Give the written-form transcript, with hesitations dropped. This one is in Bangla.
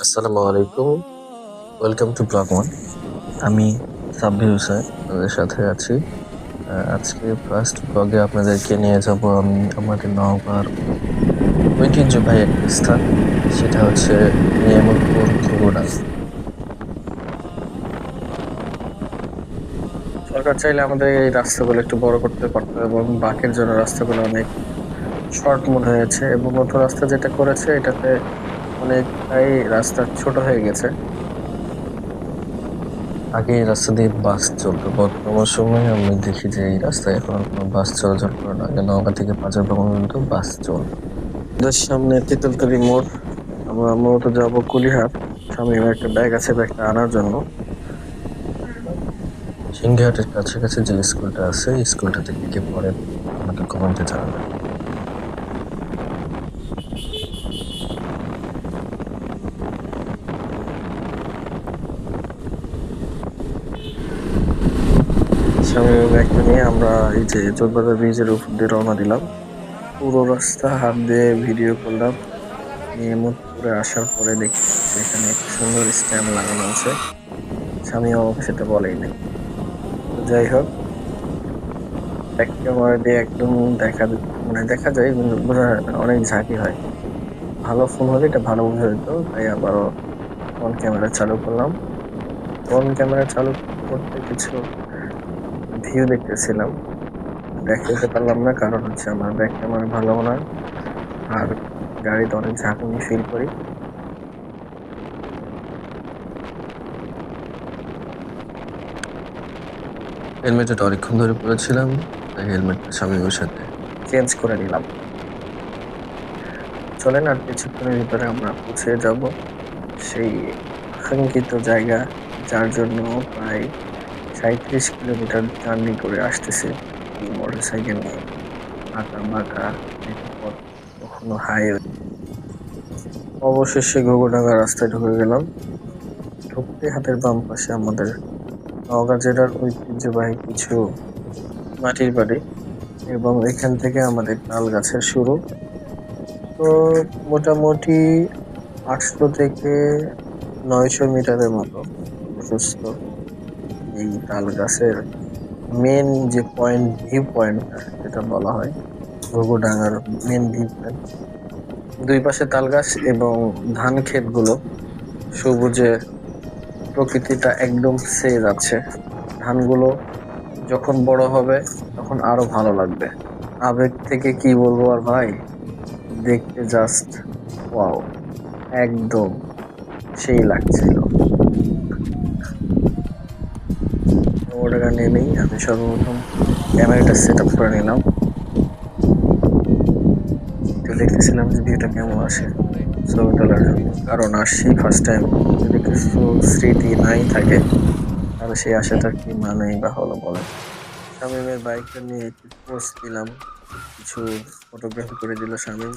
আসসালামু আলাইকুম। Welcome to blog one. আমি সাব্বির হোসেন আপনাদের সাথে আছি। আজকে ফার্স্ট ব্লগে আপনাদেরকে নিয়ে যাব আমি আমাদের নওগাঁর ঐতিহ্যবাহী একটা স্থান, সেটা হচ্ছে নিয়ামতপুর ঘুঘুডাঙ্গা। সরকার চাইলে আমাদের এই রাস্তাগুলো একটু বড় করতে পারতো এবং বাঁকের জন্য রাস্তাগুলো অনেক শর্ট মনে হয়েছে এবং নতুন রাস্তা যেটা করেছে এটাতে অনেকটাই রাস্তা ছোট হয়ে গেছে। আগে এই রাস্তা দিয়ে বাস চলতো, বর্তমান সময়ে আমি দেখি যে এই রাস্তায় এখন আর কোনো বাস চলাচল করে না। আগে নওগাঁ থেকে বাজারবাগান পর্যন্ত বাস চলতো। আমাদের সামনে তেঁতুলতলি মোড়। আমরা মূলত যাব কুলিহাট। স্বামীর একটা ব্যাগ আছে, ব্যাগটা আনার জন্য। সিংহঘাটের কাছাকাছি যে স্কুলটা আছে, এই স্কুলটাতে কে কে পড়েন আমাকে কমেন্টে জানাবেন। স্বামীর ব্যাগটা নিয়ে আমরা এই যে চোরবাজার ব্রিজের উপর দিয়ে রওনা দিলাম। পুরো রাস্তা হাত দিয়ে ভিডিও করলাম। নিয়ামতপুরে আসার পরে দেখি এখানে একটা সুন্দর স্ট্যাম্প লাগানো আছে। স্বামী আমাকে সেটা বলেই নাই। তো যাই হোক, ব্যাক ক্যামেরা দিয়ে একদম দেখা যায় কিন্তু বোঝা যায় না, অনেক ঝাঁকি হয়। ভালো ফোন হলে এটা ভালো বোঝা যেত, তাই আবারও ফ্রন্ট ক্যামেরা চালু করলাম। ফ্রন্ট ক্যামেরা চালু করতে কিছু ভিউ দেখতেছিলাম, দেখাতে পারলাম না, কারণ হচ্ছে আমার ব্যাক ক্যামেরা ভালো না, আর গাড়িতে অনেক ঝাঁকুনি ফিল করি। হেলমেটটা অনেকক্ষণ ধরে পরেছিলাম, তাই হেলমেটটা স্বামীর সাথে চেঞ্জ করে নিলাম। চলেন, আর কিছুক্ষণের ভিতরে আমরা পৌঁছে যাব সেই আকাঙ্ক্ষিত জায়গা, যার জন্য প্রায় 37 কিলোমিটার জার্নি করে আসতেছে এই মোটর সাইকেল নিয়ে। আঁকা বাঁকা একটা পথ, কখনো হাইওয়ে। অবশেষে ঘুঘুডাঙ্গা রাস্তায় ঢুকে গেলাম। ঢুকতে হাতের বাম পাশে আমাদের নওগাঁ জেলার ঐতিহ্যবাহী কিছু মাটির বাড়ি এবং এখান থেকে আমাদের তাল গাছের শুরু। তো মোটামুটি 800 থেকে 900 মিটারের মতো প্রশস্ত এই তাল গাছের মেন যে পয়েন্ট, ভিউ পয়েন্টটা যেটা বলা হয় ঘুঘুডাঙ্গার মেন ভিউ পয়েন্ট। দুই পাশে তাল গাছ এবং ধান ক্ষেত গুলো সবুজে, প্রকৃতিটা একদম সেজ আছে। ধানগুলো যখন বড় হবে তখন আরো ভালো লাগবে। আবেগ থেকে কি বলবো আর ভাই, দেখতে জাস্ট ওয়াও, একদম সেই লাগছিল। ওটা নেমেই আমি সর্বপ্রথম ক্যামেরাটা সেট আপ করে নিলাম। তো দেখতেছিলাম যে ভিউটা কেমন আসে ছবি তোলার জন্য, কারণ আসছি ফার্স্ট টাইম। যদি কিছু স্মৃতি নাই থাকে তাহলে সেই আশাটার কি মানেই বা হলো বলেন। শামীমের বাইকটা নিয়ে একটু পোস্ট দিলাম, কিছু ফটোগ্রাফি করে দিল শামীম।